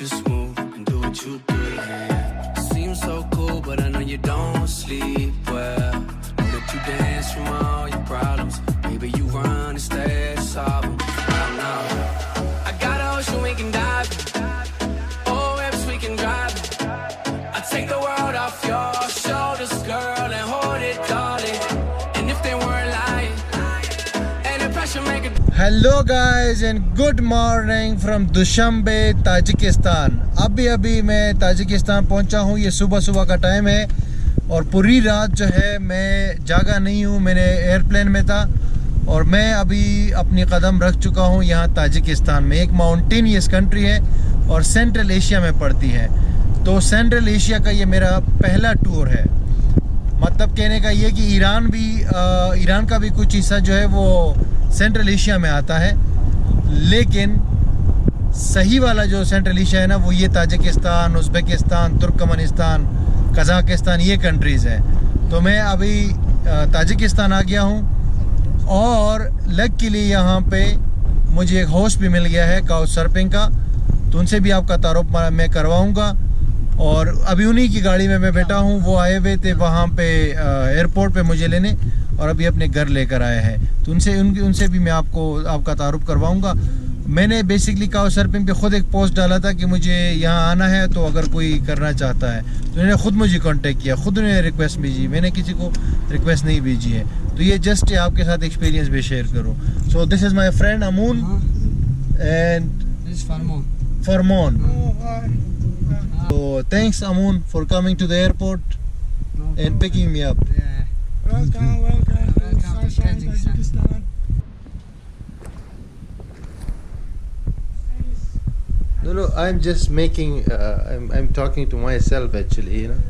just move and do what you do, yeah. Seems so cool, but I know you don't sleep well. Know that you dance from all your problems. Maybe you run instead of solve them. I don't know. I got an ocean we can dive in. Oh, webs we can drive in. I take the world off your shoulders, girl, and hold it, darling. And if they weren't lying, and the pressure make it. Hello guys and good morning from Dushanbe Tajikistan. अभी मैं Tajikistan पहुंचा हूं। ये सुबह का time है और पूरी रात जो है मैं जागा नहीं हूं। मैंने एयरप्लेन में था और मैं अभी अपनी कदम रख चुका हूं यहाँ ताजिकिस्तान में। एक माउंटेनियस कंट्री है और सेंट्रल एशिया में पड़ती है। तो सेंट्रल एशिया का ये मेरा पहला टूर है। मतलब कहने का ये कि ईरान का भी कुछ हिस्सा जो है वो सेंट्रल एशिया में आता है, लेकिन सही वाला जो सेंट्रल एशिया है ना वो ये ताजिकिस्तान, उज़्बेकिस्तान, तुर्कमेनिस्तान, कज़ाकिस्तान, ये कंट्रीज़ हैं। तो मैं अभी ताजिकिस्तान आ गया हूँ और लकीली यहाँ पे मुझे एक होस्ट भी मिल गया है काउच सर्फिंग का, तो उनसे भी आपका तारुफ मैं करवाऊँगा। और अभी उन्हीं की गाड़ी में मैं बैठा हूँ। वो आए हुए थे वहाँ पे एयरपोर्ट पे मुझे लेने और अभी अपने घर लेकर आए हैं, तो उनसे भी मैं आपका तारुफ करवाऊँगा। मैंने बेसिकली काउच सर्फिंग पे ख़ुद एक पोस्ट डाला था कि मुझे यहाँ आना है, तो अगर कोई करना चाहता है तो इन्होंने ख़ुद मुझे कांटेक्ट किया, ख़ुद उन्होंने रिक्वेस्ट भेजी, मैंने किसी को रिक्वेस्ट नहीं भेजी है। तो ये जस्ट आपके साथ एक्सपीरियंस भी शेयर करूँ। So this is my friend Amun and Farman. So thanks Amun for coming to the airport and picking me up. Welcome to Tajikistan. No, I'm just making I'm talking to myself actually, you know.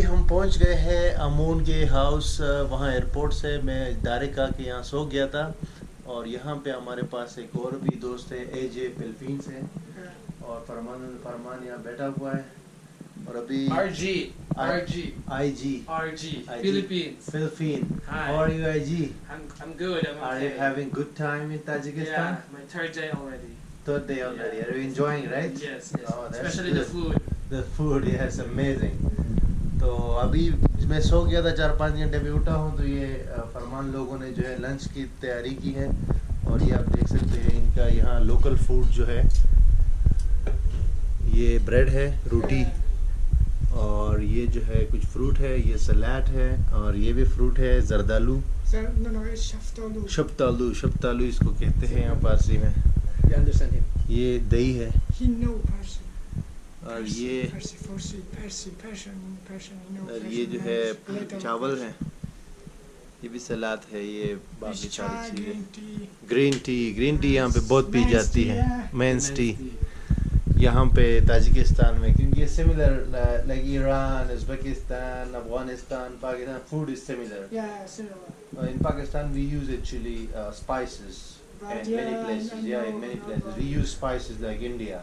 हम पहुंच गए हैं अमून के house. वहाँ airport से मैं direct आके यहाँ सो गया था और यहाँ पे हमारे पास एक और भी दोस्त है, एजे फिलीपींस है और फरमान यहाँ बैठा हुआ है। और अभी IG Philippines. Hi. How are you, IG? I'm good. I'm okay. Are you having good time in Tajikistan? Yeah, my third day already. Third day already. Yeah. Are you enjoying, right? Yes. Oh, that's Especially good. the food. The food, yes, amazing. तो अभी मैं सो गया था, 4-5 घंटे भी उठा हूँ। तो ये फरमान लोगों ने जो है लंच की तैयारी की है और ये आप देख सकते हैं इनका यहाँ लोकल फूड जो है, ये ब्रेड है, रोटी और ये जो है कुछ फ्रूट है, ये सलाद है और ये भी फ्रूट है, जरदालू। शफ्तालू इसको कहते हैं यहाँ पारसी में। ये दही है और ये जो है चावल है, ये भी सलाद है, ये बाकी सारी चीज़ें। ग्रीन टी यहाँ पे बहुत पी जाती है, मेंस टी यहाँ पे ताजिकिस्तान में, क्योंकि ये similar like Iran, Uzbekistan, Afghanistan, Pakistan, food is similar. In Pakistan we use actually spices in many places. In many places we use spices like India.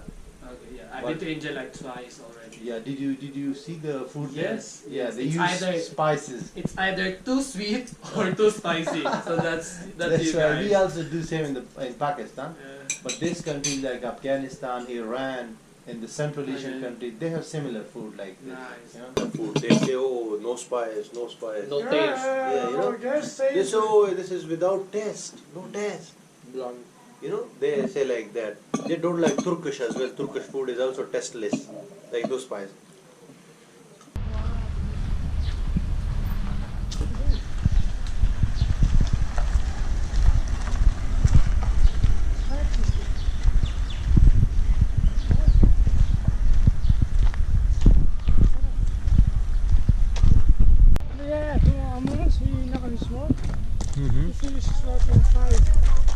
Okay, yeah. I've been to India like twice already. Yeah, did you see the food? Yes. Yeah, they It's use either spices. It's either too sweet or too spicy. So that's That's you right. guys. We also do same in Pakistan. Yeah. But this country like Afghanistan, Iran, and the Central Asian Okay. countries, they have similar food like this. Nice. You know, the food. They say, oh, no spice. No taste. Yeah, you know. They say, oh, this is without taste. No taste. Blonde. You know, they say like that. They don't like Turkish as well. Turkish food is also tasteless, like those spices.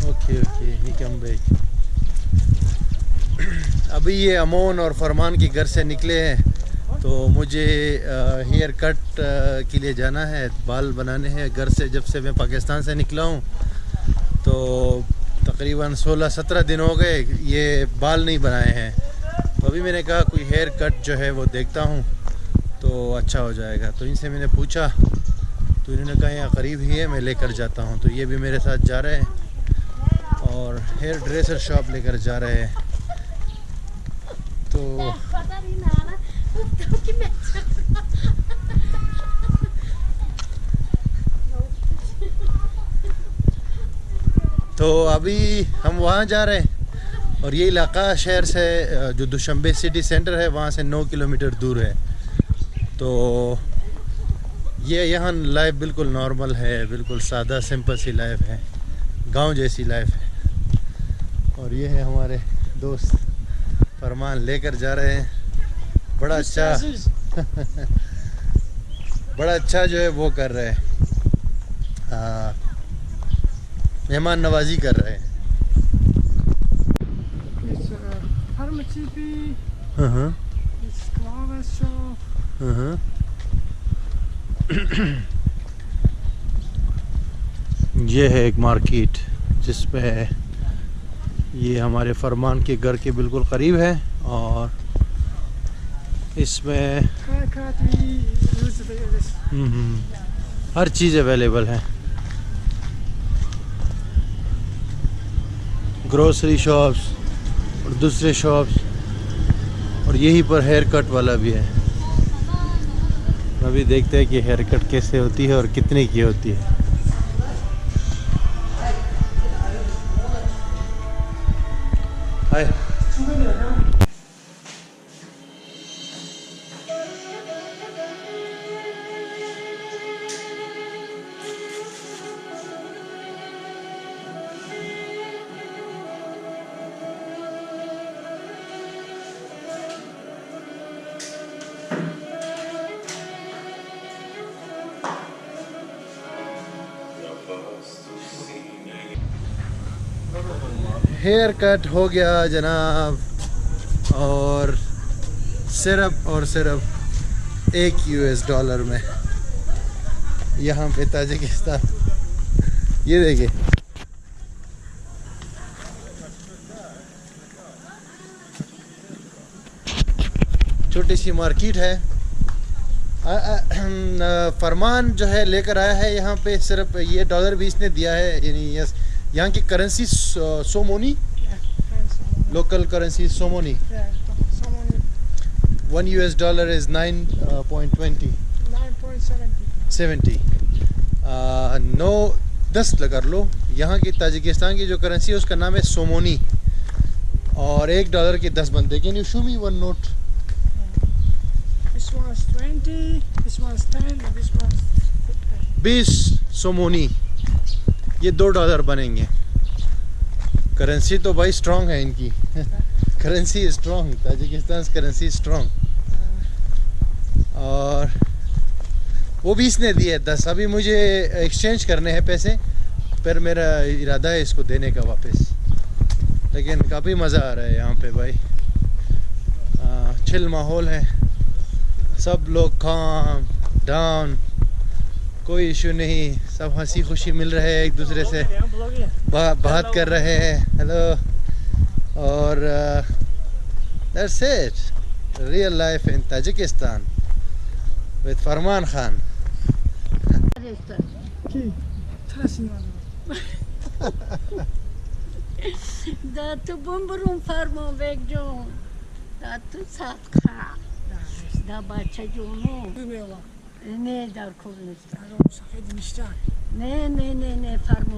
Okay he come back. अभी ये अमोन और फरमान के घर से निकले हैं, तो मुझे हेयर कट के लिए जाना है, बाल बनाने हैं। घर से जब से मैं पाकिस्तान से निकला हूँ तो तकरीबन 16-17 दिन हो गए ये बाल नहीं बनाए हैं। तो अभी मैंने कहा कोई हेयर कट जो है वो देखता हूँ तो अच्छा हो जाएगा। तो इनसे मैंने पूछा तो इन्होंने कहा यहाँ करीब ही है, मैं लेकर जाता हूँ। तो ये भी मेरे साथ जा रहे हैं और हेयर ड्रेसर शॉप लेकर जा रहे हैं। तो अभी हम वहाँ जा रहे हैं और ये इलाका शहर से जो दुशंबे सिटी सेंटर है वहाँ से 9 किलोमीटर दूर है। तो ये यहाँ लाइफ बिल्कुल नॉर्मल है, बिल्कुल सादा सिंपल सी लाइफ है, गांव जैसी लाइफ है। और ये है हमारे दोस्त फरमान लेकर जा रहे हैं। बड़ा अच्छा बड़ा अच्छा जो है वो कर रहे हैं, मेहमान नवाजी कर रहे हैं। ये है एक मार्केट जिसपे ये हमारे फरमान के घर के बिल्कुल करीब है और इसमें हर चीज़ अवेलेबल है। ग्रोसरी शॉप्स और दूसरे शॉप्स और यहीं पर हेयर कट वाला भी है। अभी देखते हैं कि हेयर कट कैसे होती है और कितने की होती है। हाय हेयर कट हो गया जनाब, और सिर्फ $1 में यहाँ पे ताजिकिस्तान। ये देखिए छोटी सी मार्केट है। फरमान जो है लेकर आया है यहाँ पे सिर्फ ये $20 इसने दिया है, यानी यस यहाँ की करेंसी सोमोनी, लोकल करेंसी सोमोनी। $1 is 9.20 9.70 10 कर लो। यहाँ की ताजिकिस्तान की जो करेंसी है उसका नाम है सोमोनी और $1 के 10 बनते। Can you show me one note? This one's 20, this one's 10, and this one's 20 सोमोनी, ये $2 बनेंगे। करेंसी तो भाई स्ट्रॉन्ग है इनकी currency strong, Tajikistan currency strong. और वो भी इसने दिए 10। अभी मुझे एक्सचेंज करने हैं पैसे, फिर मेरा इरादा है इसको देने का वापस। लेकिन काफ़ी मज़ा आ रहा है यहाँ पे भाई, चिल माहौल है, सब लोग काम डाउन, कोई इशू नहीं, सब हंसी खुशी मिल रहे हैं, एक दूसरे से बात कर रहे हैं। हेलो, और that's it, real life in Tajikistan with Farman Khan. Datu bumburum farmo vekjo, datu satka, da bacha jono. Ne dar Kurdistan. Ne farmo.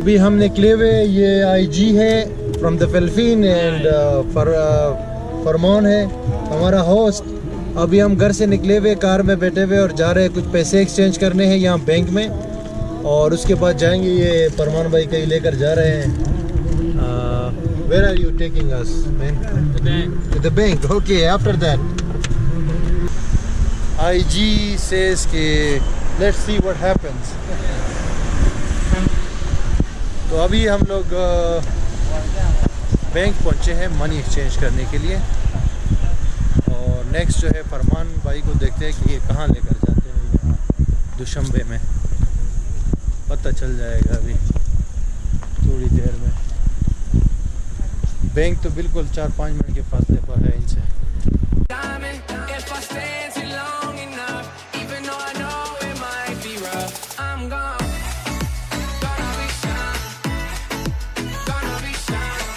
अभी हम निकले हुए, ये IG है फ्रॉम द फिलिपीन एंड फरमान है हमारा होस्ट। अभी हम घर से निकले हुए, कार में बैठे हुए और जा रहे हैं कुछ पैसे एक्सचेंज करने हैं यहाँ बैंक में, और उसके बाद जाएंगे। ये फरमान भाई कहीं लेकर जा रहे हैं। Where are you taking us, man? The bank. To the bank. Okay, after that. IG says कि let's see what happens. तो अभी हम लोग बैंक पहुंचे हैं मनी एक्सचेंज करने के लिए, और नेक्स्ट जो है फरमान भाई को देखते हैं कि ये कहाँ लेकर जाते हैं। यहाँ दुशंबे में पता चल जाएगा अभी थोड़ी देर में। बैंक तो बिल्कुल 4-5 मिनट के फासले पर है इनसे। If I stand too long enough, even though I know it might be rough, I'm gonna be shine, gonna be shine.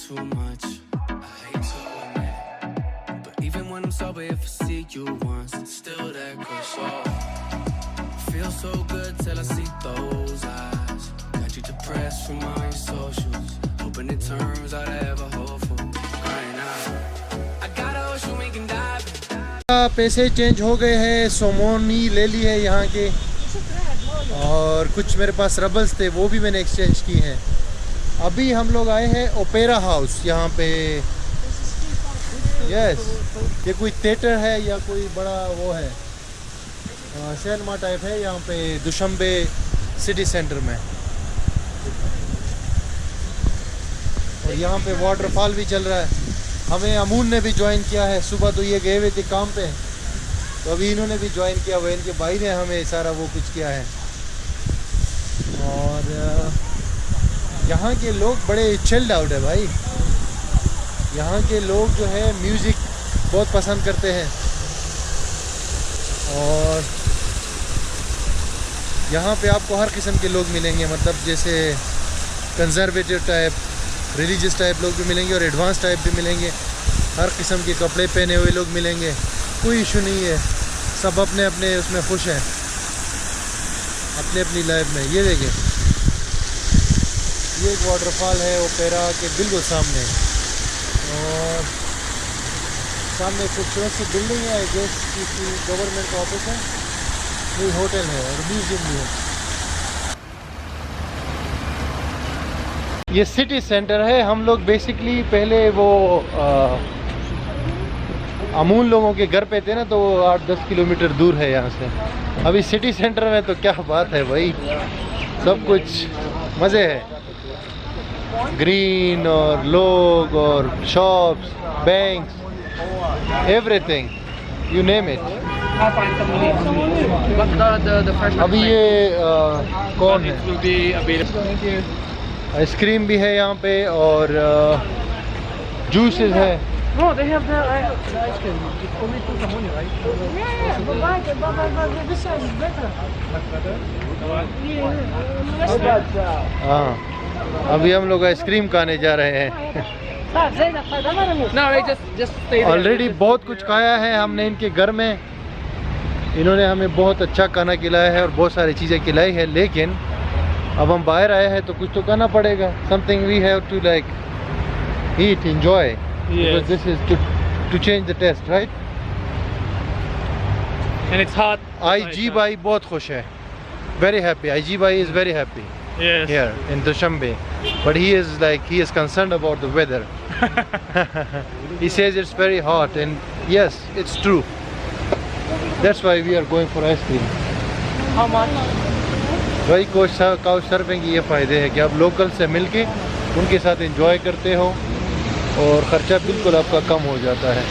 too much. I hate to admit, but even when I'm sober, if I see you once, it's still that crush. Oh, feel so good till I see those eyes. Got you depressed from all your socials, hoping it turns out ever hopeful. Crying out, I got a ocean we can dive in. पैसे change हो गए हैं, सोमोनी ले ली है यहाँ के, और कुछ मेरे पास रबल्स थे वो भी मैंने एक्सचेंज की हैं। अभी हम लोग आए हैं ओपेरा हाउस यहाँ पे। यस, ये कोई थिएटर है या कोई बड़ा वो है, सिनेमा टाइप है यहाँ पे दुशंबे सिटी सेंटर में। और यहाँ पे वाटरफॉल भी चल रहा है। हमें अमून ने भी ज्वाइन किया है। सुबह तो ये गए हुए थे काम पे, तो अभी इन्होंने भी ज्वाइन किया हुआ है। इनके भाई ने हमें सारा वो कुछ किया है। और यहाँ के लोग बड़े चिल्ड आउट है भाई। यहाँ के लोग जो है म्यूज़िक बहुत पसंद करते हैं, और यहाँ पे आपको हर किस्म के लोग मिलेंगे, मतलब जैसे कंजर्वेटिव टाइप, रिलीजियस टाइप लोग भी मिलेंगे और एडवांस टाइप भी मिलेंगे। हर किस्म के कपड़े पहने हुए लोग मिलेंगे, कोई इशू नहीं है। सब अपने अपने उसमें खुश हैं, अपने अपनी लाइफ में। ये देखें, ये एक वाटरफॉल है ओपेरा के बिल्कुल सामने, और सामने खूबसूरत सी बिल्डिंग है, गेस की गवर्नमेंट का ऑफिस है, कोई होटल है और म्यूजियम भी है। ये सिटी सेंटर है। हम लोग बेसिकली पहले वो अमूल लोगों के घर पे थे ना, तो 8-10 किलोमीटर दूर है यहाँ से। अभी सिटी सेंटर में तो क्या बात है भाई, सब कुछ मज़े है। ग्रीन और लोग और shops, banks, everything, you name it. अभी ये कौन है? आइसक्रीम भी है यहाँ पे, और जूसेस है। No, they have the ice cream. It's only 2 samoni, right? Yeah, but this size is better. हाँ, अभी हम लोग आइसक्रीम खाने जा रहे हैं। No, just stay there. Already बहुत कुछ खाया है हमने इनके घर में। इन्होंने हमें बहुत अच्छा खाना खिलाया है और बहुत सारी चीज़ें खिलाई है, लेकिन अब हम बाहर आए हैं तो कुछ तो करना पड़ेगा। Something we have to like eat, enjoy, because this is to change the taste, right? And it's hot. IG भाई बहुत खुश है, very happy. IG भाई is very happy Yes. here in Dushanbe, but he is concerned about the weather. He says it's very hot, and yes, it's true. That's why we are going for ice cream. How much? भाई couch surfing के ये फ़ायदे हैं कि आप local से मिलके उनके साथ एंजॉय करते हो और ख़र्चा बिल्कुल आपका कम हो जाता है।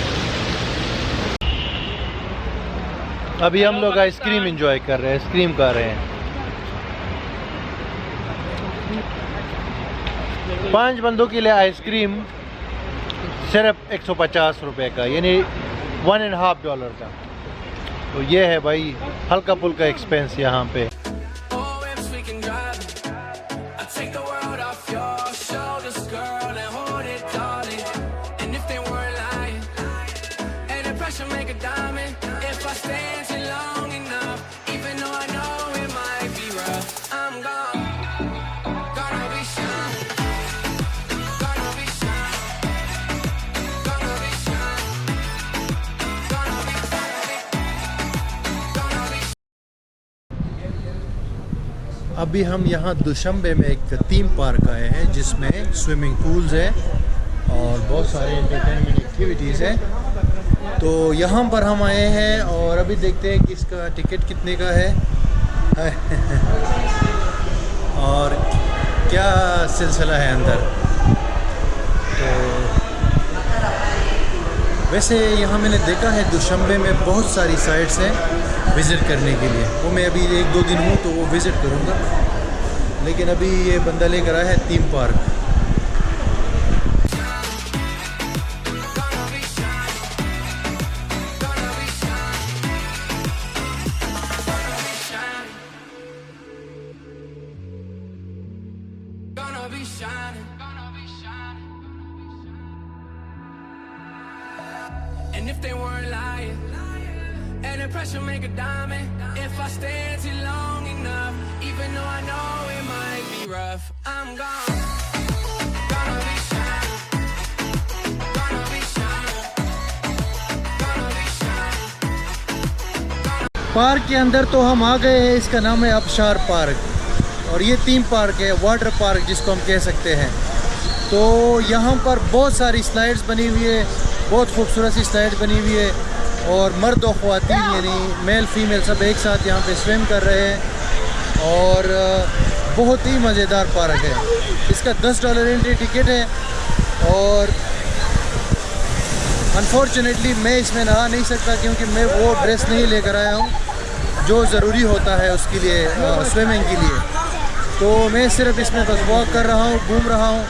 अभी हम लोग आइसक्रीम एंजॉय कर रहे हैं, आइसक्रीम खा रहे हैं। 5 बंदों के लिए आइसक्रीम सिर्फ 150 रुपये का, यानी $1.50 का। तो ये है भाई हल्का फुल्का एक्सपेंस यहाँ पे। Oh, if we can drive, I'll take the world off your shoulders, girl, and hold it, darling. And if they weren't lying, and the pressure make a diamond. If I stand too long enough, even though I know it might be rough, I'm gonna be shine, gonna be shine, gonna be shine, gonna be अभी हम यहाँ दुशंबे में एक theme park आए हैं जिसमें swimming pools है और बहुत सारे एंटरटेनमेंट एक्टिविटीज़ हैं। तो यहाँ पर हम आए हैं और अभी देखते हैं कि इसका टिकट कितने का है और क्या सिलसिला है अंदर। तो वैसे यहाँ मैंने देखा है दुशंबे में बहुत सारी साइट्स हैं विज़िट करने के लिए। वो मैं अभी 1-2 दिन हूँ तो वो विज़िट करूँगा, लेकिन अभी ये बंदा लेकर आया है theme park. even if they weren't lying. And the pressure make a diamond. If I stay too long enough, even though I know it might be rough, I'm gone. Gonna be shining. Gonna be shining. Gonna be shining. Park के अंदर तो हम आ गए हैं। इसका नाम है आबशार park और ये थीम पार्क है, वाटर पार्क जिसको हम कह सकते हैं। तो यहाँ पर बहुत सारी स्लाइड्स बनी हुई है, बहुत खूबसूरत सी स्लाइड बनी हुई है और मर्द और ख़वातीन यानी मेल फीमेल सब एक साथ यहाँ पे स्विम कर रहे हैं और बहुत ही मज़ेदार पार्क है। इसका $10 एंट्री टिकट है और अनफॉर्चुनेटली मैं इसमें नहा नहीं सकता क्योंकि मैं वो ड्रेस नहीं लेकर आया हूँ जो ज़रूरी होता है उसके लिए, स्विमिंग के लिए। तो मैं सिर्फ इसमें बस वॉक कर रहा हूँ, घूम रहा हूँ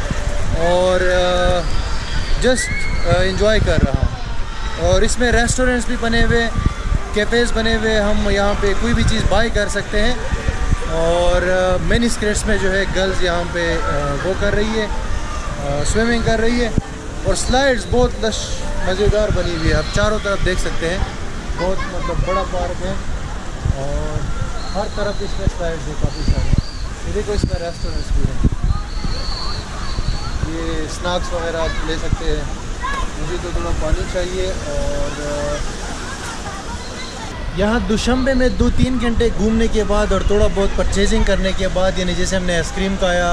और जस्ट एंजॉय कर रहा हूँ। और इसमें रेस्टोरेंट्स भी बने हुए, कैफ़ेज़ बने हुए, हम यहाँ पे कोई भी चीज़ बाय कर सकते हैं। और मिनी स्कर्ट्स में जो है गर्ल्स यहाँ पे वो कर रही है, स्विमिंग कर रही है और स्लाइड्स बहुत मज़ेदार बनी हुई है। आप चारों तरफ देख सकते हैं, बहुत मतलब बड़ा पार्क है और हर तरफ इसमें स्लाइड्स है काफ़ी सारी। ये देखो इसमें रेस्टोरेंट्स भी हैं, ये स्नैक्स वगैरह आप ले सकते हैं। मुझे तो थोड़ा पानी चाहिए। और यहाँ दुशंबे में 2-3 घंटे घूमने के बाद और थोड़ा बहुत परचेजिंग करने के बाद, यानी जैसे हमने आइसक्रीम खाया,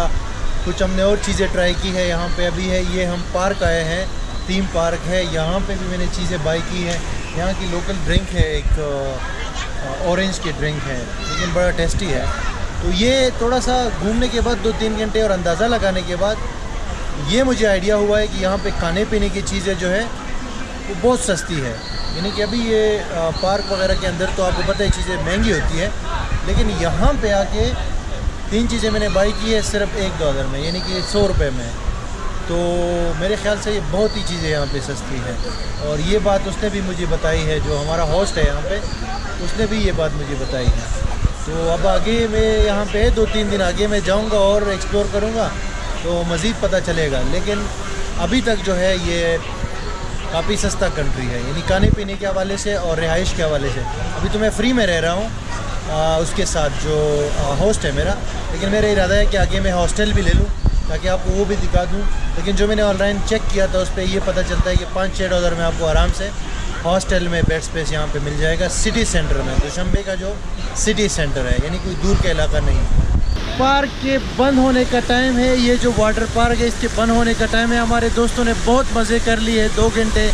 कुछ हमने और चीज़ें ट्राई की है यहाँ पे। अभी है ये हम पार्क आए हैं, थीम पार्क है, यहाँ पे भी मैंने चीज़ें बाई की हैं। यहाँ की लोकल ड्रिंक है, एक ऑरेंज की ड्रिंक है लेकिन बड़ा टेस्टी है। तो ये थोड़ा सा घूमने के बाद 2-3 घंटे और अंदाज़ा लगाने के बाद ये मुझे आइडिया हुआ है कि यहाँ पे खाने पीने की चीज़ें जो है वो बहुत सस्ती है। यानी कि अभी ये पार्क वगैरह के अंदर तो आपको पता है चीज़ें महंगी होती है, लेकिन यहाँ पे आके 3 चीज़ें मैंने बाई की है सिर्फ $1 में, यानी कि 100 रुपये में। तो मेरे ख्याल से ये बहुत ही चीज़ें यहाँ पे सस्ती हैं और ये बात उसने भी मुझे बताई है, जो हमारा होस्ट है यहाँ पे, उसने भी ये बात मुझे बताई है। तो अब आगे मैं यहाँ पे 2-3 दिन आगे मैं जाऊँगा और एक्सप्लोर करूँगा तो मज़ीद पता चलेगा। लेकिन अभी तक जो है ये काफ़ी सस्ता कंट्री है, यानी खाने पीने के हवाले से और रिहाइश के हवाले से। अभी तो मैं फ्री में रह रहा हूँ उसके साथ जो होस्ट है मेरा, लेकिन मेरा इरादा है कि आगे मैं हॉस्टल भी ले लूँ ताकि आपको वो भी दिखा दूँ। लेकिन जो मैंने ऑनलाइन चेक किया था उस पर ये पता चलता है कि $5-6 में आपको आराम से हॉस्टल में बेड स्पेस यहाँ पे मिल जाएगा, सिटी सेंटर में, दुशंबे का जो सिटी सेंटर है, यानी कोई दूर का इलाका नहीं। पार्क के बंद होने का टाइम है, ये जो वाटर पार्क है इसके बंद होने का टाइम है। हमारे दोस्तों ने बहुत मज़े कर लिए, 2 घंटे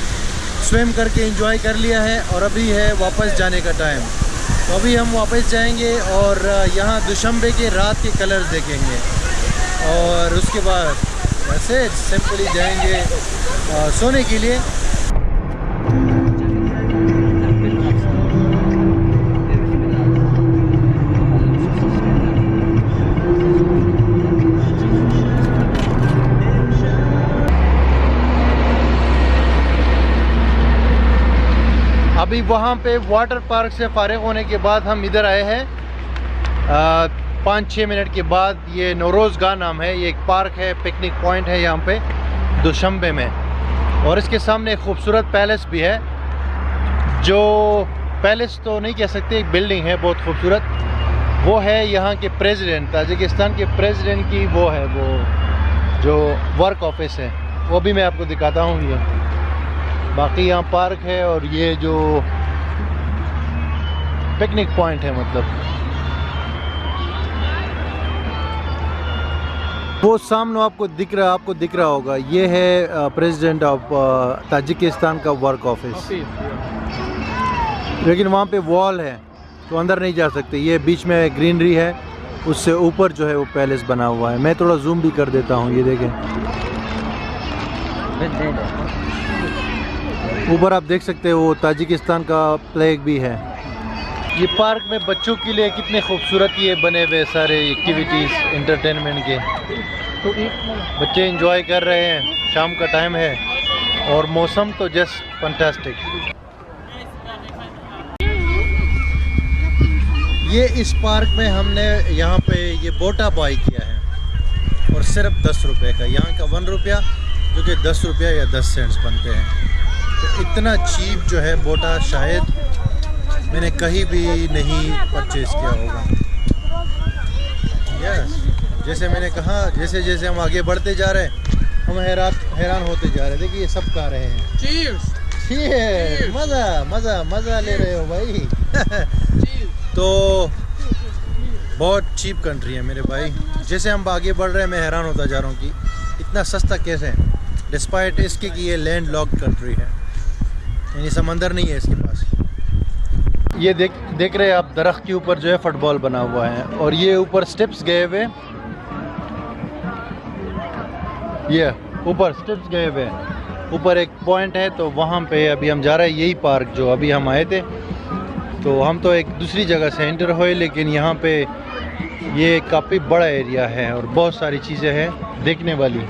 स्विम करके एंजॉय कर लिया है और अभी है वापस जाने का टाइम। तो अभी हम वापस जाएंगे और यहाँ दुशंबे के रात के कलर्स देखेंगे और उसके बाद ऐसे सिंपली जाएंगे सोने के लिए। अभी वहाँ पे वाटर पार्क से फारिग होने के बाद हम इधर आए हैं 5-6 मिनट के बाद। ये नौरोज़गाह नाम है, ये एक पार्क है, पिकनिक पॉइंट है यहाँ पे दुशंबे में। और इसके सामने एक खूबसूरत पैलेस भी है, जो पैलेस तो नहीं कह सकते, एक बिल्डिंग है बहुत खूबसूरत। वो है यहाँ के प्रेसिडेंट, ताजिकिस्तान के प्रेसिडेंट की वो है, वो जो वर्क ऑफिस है, वो भी मैं आपको दिखाता हूँ। ये बाकी यहाँ पार्क है और ये जो पिकनिक पॉइंट है, मतलब वो सामने आपको दिख रहा होगा, ये है प्रेसिडेंट ऑफ ताजिकिस्तान का वर्क ऑफिस। लेकिन वहाँ पे वॉल है तो अंदर नहीं जा सकते। ये बीच में ग्रीनरी है, उससे ऊपर जो है वो पैलेस बना हुआ है। मैं थोड़ा जूम भी कर देता हूँ, ये देखें ऊपर आप देख सकते हो, वो ताजिकिस्तान का फ्लैग भी है। ये पार्क में बच्चों के लिए कितने खूबसूरत ये बने हुए सारे एक्टिविटीज़ एंटरटेनमेंट के, तो बच्चे एंजॉय कर रहे हैं। शाम का टाइम है और मौसम तो जस्ट फंटास्टिक। ये इस पार्क में हमने यहाँ पे ये बोटा बाई किया है और सिर्फ 10 रुपये का। यहाँ का 1 रुपया जो कि 10 रुपया या 10 सेंट्स बनते हैं। तो इतना चीप जो है बोटा शायद मैंने कहीं भी नहीं परचेज़ किया होगा। यस, जैसे मैंने कहा, जैसे जैसे हम आगे बढ़ते जा रहे हैं हम हैरान होते जा रहे हैं। देखिए सब खा रहे हैं। Cheers! Cheers! मज़ा ले रहे हो भाई। तो बहुत चीप कंट्री है मेरे भाई। जैसे हम आगे बढ़ रहे हैं मैं हैरान होता जा रहा हूँ कि इतना सस्ता कैसे है, डिस्पाइट इसके कि ये लैंड लॉक्ड कंट्री है, यानी समंदर नहीं है इसके पास। ये देख रहे हैं आप, दरख्त के ऊपर जो है फुटबॉल बना हुआ है और ये ऊपर स्टेप्स गए हुए, ये ऊपर स्टेप्स गए हुए हैं। ऊपर एक पॉइंट है तो वहाँ पे अभी हम जा रहे हैं, यही पार्क जो अभी हम आए थे। तो हम तो एक दूसरी जगह से एंटर हुए, लेकिन यहाँ पे ये काफ़ी बड़ा एरिया है और बहुत सारी चीज़ें हैं देखने वाली,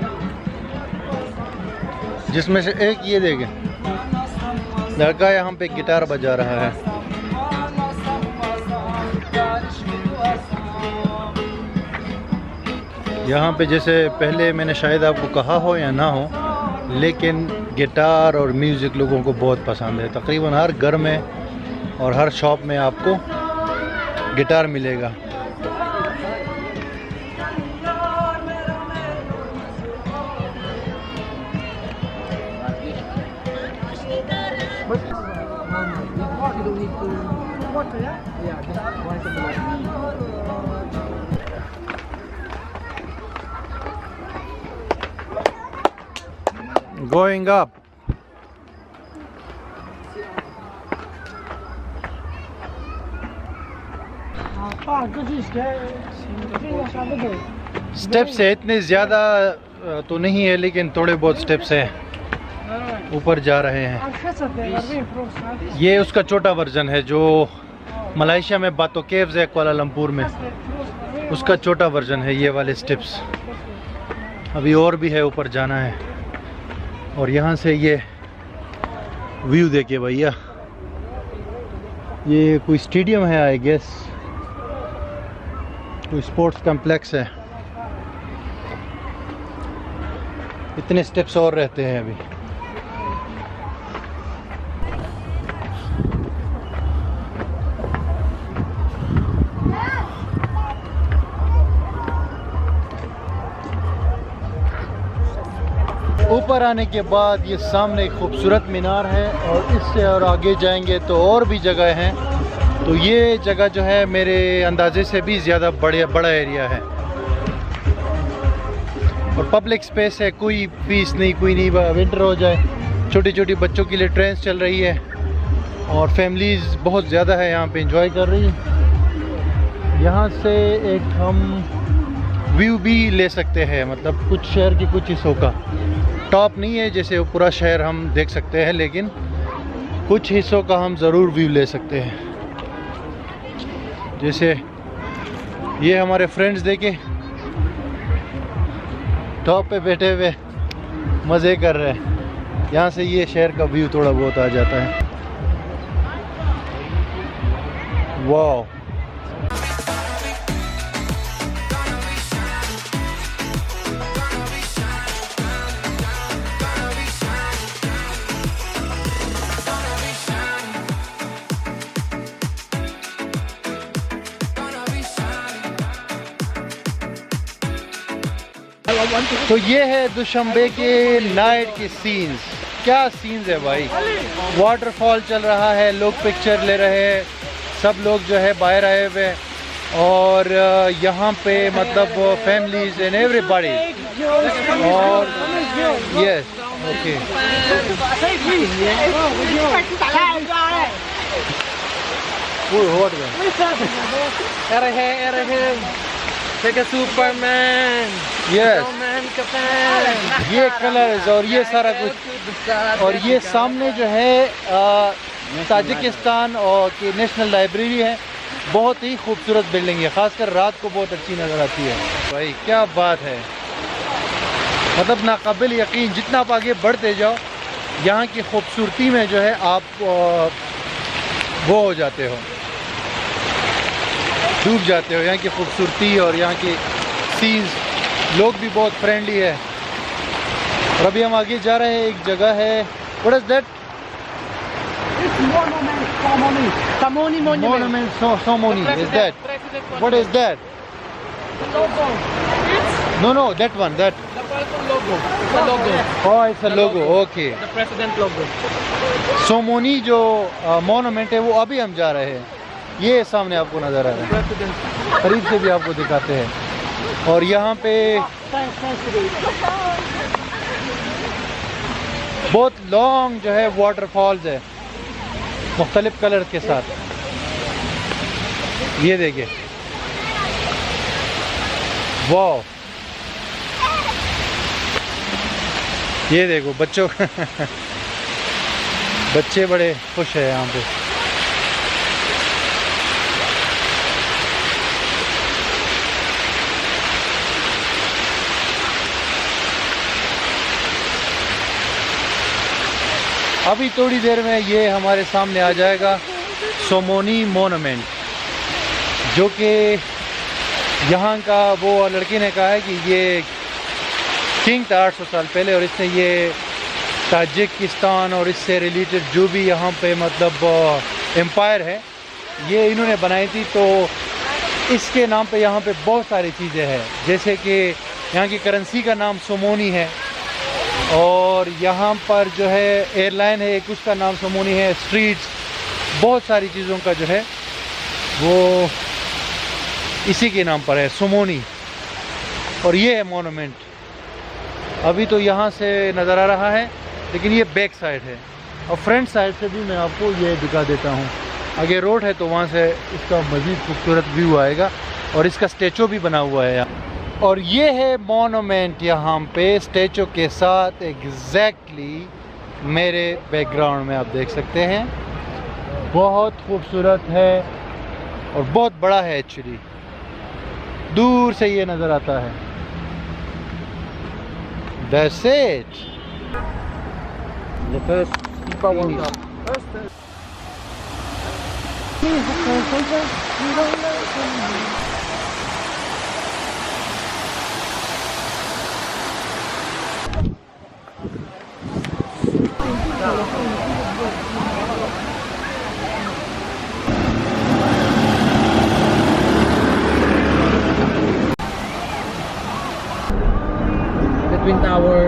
जिसमें से एक ये देखें, लड़का यहाँ पे गिटार बजा रहा है। यहाँ पे जैसे पहले मैंने शायद आपको कहा हो या ना हो, लेकिन गिटार और म्यूज़िक लोगों को बहुत पसंद है। तकरीबन हर घर में और हर शॉप में आपको गिटार मिलेगा। Going up. स्टेप्स है, इतने ज़्यादा तो नहीं है लेकिन थोड़े बहुत स्टेप्स हैं। ऊपर जा रहे हैं। ये उसका छोटा वर्जन है जो मलेशिया में बातो केव्स है कुआलालंपुर में, उसका छोटा वर्जन है ये वाले स्टेप्स। अभी और भी है, ऊपर जाना है। और यहाँ से ये व्यू देखिए भैया, ये कोई स्टेडियम है आई गेस, कोई स्पोर्ट्स कॉम्प्लेक्स है। इतने स्टेप्स और रहते हैं अभी। ऊपर आने के बाद ये सामने एक खूबसूरत मीनार है और इससे और आगे जाएंगे तो और भी जगह हैं। तो ये जगह जो है मेरे अंदाजे से भी ज़्यादा बड़ा एरिया है और पब्लिक स्पेस है, कोई फीस नहीं, कोई नहीं। विंटर हो जाए, छोटी छोटी बच्चों के लिए ट्रेन्स चल रही है और फैमिलीज़ बहुत ज़्यादा है यहाँ पे एंजॉय कर रही है। यहाँ से एक हम व्यू भी ले सकते हैं, मतलब कुछ शहर के कुछ हिस्सों का। टॉप नहीं है जैसे पूरा शहर हम देख सकते हैं, लेकिन कुछ हिस्सों का हम ज़रूर व्यू ले सकते हैं। जैसे ये हमारे फ्रेंड्स देखे टॉप पे बैठे हुए मज़े कर रहे हैं। यहाँ से ये शहर का व्यू थोड़ा बहुत आ जाता है। वाह, तो ये है दुशंबे के नाइट के सीन्स। क्या सीन्स है भाई, वाटरफॉल चल रहा है, लोग पिक्चर ले रहे हैं, सब लोग जो है बाहर आए हुए हैं और यहाँ पे मतलब फैमिलीज एंड एवरीबॉडी। और यस, ओके, यस, ये कलर्स और ये सारा कुछ। और ये सामने जो है ताजिकिस्तान और की नेशनल लाइब्रेरी है, बहुत ही खूबसूरत बिल्डिंग है, ख़ासकर रात को बहुत अच्छी नज़र आती है। भाई क्या बात है, मतलब नाकाबिल यकीन। जितना आप आगे बढ़ते जाओ यहाँ की खूबसूरती में जो है आप वो हो जाते हो, डूब जाते हो यहाँ की खूबसूरती और यहाँ की सीन्स। लोग भी बहुत फ्रेंडली है। और अभी हम आगे जा रहे हैं, एक जगह है, what is that, It's monument, Samoni. Samoni monument. Monument Somoni. Is that? What is that? Logo. No, that one. That. The Falcon logo. The logo. Oh, it's a logo. Okay. The president logo. सोमोनी जो monument है वो अभी हम जा रहे हैं, ये सामने आपको नज़र आ रहा है, President. करीब से भी आपको दिखाते हैं। और यहाँ पे बहुत लॉन्ग जो है वाटरफॉल्स है मुख्तलिफ कलर के साथ। ये देखिए, वाह, ये देखो बच्चों बच्चे बड़े खुश है यहाँ पे। अभी थोड़ी देर में ये हमारे सामने आ जाएगा सोमोनी मोनूमेंट, जो कि यहाँ का, वो लड़की ने कहा है कि ये किंग था 800 साल पहले, और इसने ये ताजिकिस्तान और इससे रिलेटेड जो भी यहाँ पे मतलब एम्पायर है ये इन्होंने बनाई थी। तो इसके नाम पे यहाँ पे बहुत सारी चीज़ें हैं, जैसे कि यहाँ की करेंसी का नाम सोमोनी है, और यहाँ पर जो है एयरलाइन है एक, उसका नाम सोमोनी है। स्ट्रीट्स, बहुत सारी चीज़ों का जो है वो इसी के नाम पर है, सोमोनी। और ये है मोनूमेंट। अभी तो यहाँ से नज़र आ रहा है, लेकिन ये बैक साइड है, और फ्रंट साइड से भी मैं आपको ये दिखा देता हूँ। आगे रोड है तो वहाँ से इसका मज़ीद खूबसूरत व्यू आएगा, और इसका स्टैचू भी बना हुआ है यहाँ। और ये है मोनूमेंट यहाँ पे स्टैचू के साथ एग्जैक्टली मेरे बैकग्राउंड में आप देख सकते हैं। बहुत खूबसूरत है और बहुत बड़ा है एक्चुअली, दूर से ये नज़र आता है। That's it. The first The Twin Tower.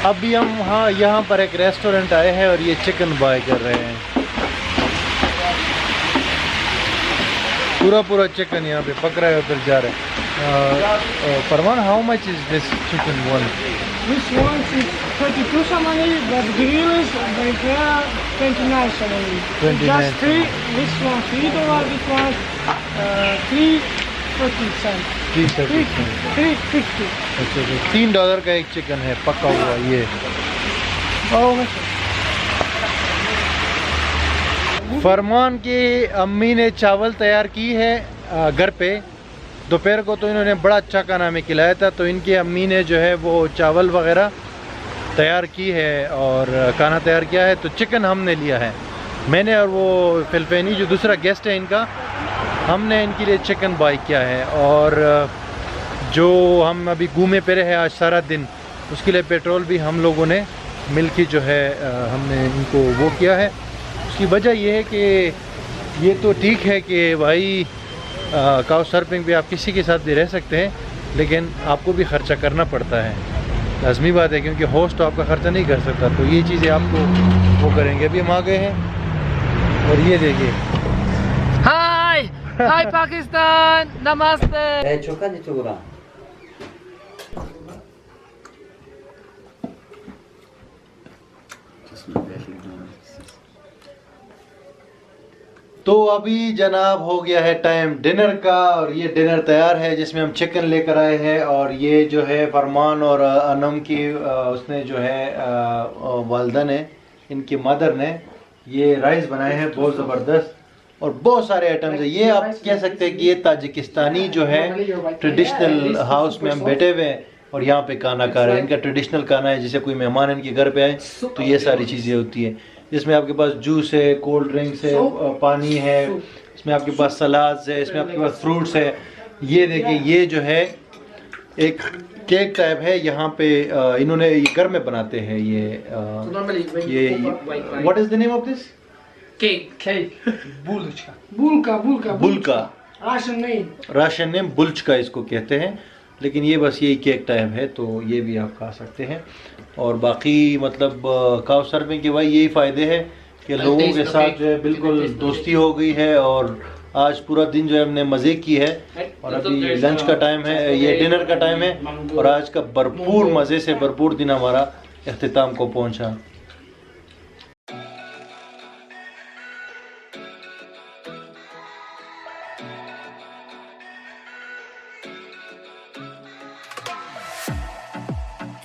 अभी हम यहाँ पर एक रेस्टोरेंट आए हैं और ये चिकन बाय कर रहे हैं। पूरा चिकन यहाँ पे पक रहा है और फिर जा रहे हैं। Farman, how much is this chicken one? This one is 32 Somali, but grill is by 29 Somali. 29 Just three. This one $3. This one 3.40 cents. 3.50. अच्छा, $3 का एक चिकन है पका हुआ ये। फरमान की अम्मी ने चावल तैयार की है घर पे। दोपहर को तो इन्होंने बड़ा अच्छा खाना हमें खिलाया था, तो इनकी अम्मी ने जो है वो चावल वगैरह तैयार की है और खाना तैयार किया है। तो चिकन हमने लिया है, मैंने और वो फिलफेनी जो दूसरा गेस्ट है इनका, हमने इनके लिए चिकन बाय किया है। और जो हम अभी घूमे फिरे हैं आज सारा दिन, उसके लिए पेट्रोल भी हम लोगों ने मिलके जो है हमने इनको वो किया है। उसकी वजह ये है कि ये तो ठीक है कि भाई काउ सर्फिंग भी आप किसी के साथ भी रह सकते हैं, लेकिन आपको भी ख़र्चा करना पड़ता है, लाजमी बात है, क्योंकि होस्ट तो आपका ख़र्चा नहीं कर सकता। तो ये चीज़ें आपको वो करेंगे। अभी हम आ गए हैं और ये देखिए, Hi Pakistan, namaste. तो अभी जनाब हो गया है टाइम डिनर का, और ये डिनर तैयार है जिसमें हम चिकन लेकर आए हैं। और ये जो है फरमान और अनम की उसने जो है वालदा ने, इनकी मदर ने ये राइस बनाए हैं बहुत ज़बरदस्त। और बहुत सारे आइटम्स है। ये आप कह सकते हैं कि ये ताजिकिस्तानी जो है ट्रेडिशनल हाउस में हम बैठे हुए हैं और यहाँ पे खाना खा रहे हैं। इनका ट्रेडिशनल खाना है, जैसे कोई मेहमान इनके घर पे आए तो ये सारी चीज़ें होती है। जिसमें आपके पास जूस है, कोल्ड ड्रिंक्स है, पानी है, इसमें आपके पास सलाद है, इसमें आपके पास फ्रूट्स है। ये देखिए, ये जो है एक केक टाइप है। यहाँ पे इन्होंने ये घर में बनाते हैं। ये what is the name of this Cake. बुल्का, राशन नेम बुल्च का इसको कहते हैं। लेकिन ये बस यही केक टाइप है, तो ये भी आप खा सकते हैं। और बाकी मतलब काउच सर्फिंग के भाई यही फ़ायदे हैं कि लोगों के साथ जो है बिल्कुल दोस्ती हो गई है। और आज पूरा दिन जो है हमने मज़े की है। और अभी लंच का टाइम है, ये डिनर का टाइम है। और आज का भरपूर मज़े से भरपूर दिन हमारा इख्तिताम को पहुंचा।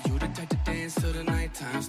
You the type to dance till the nighttime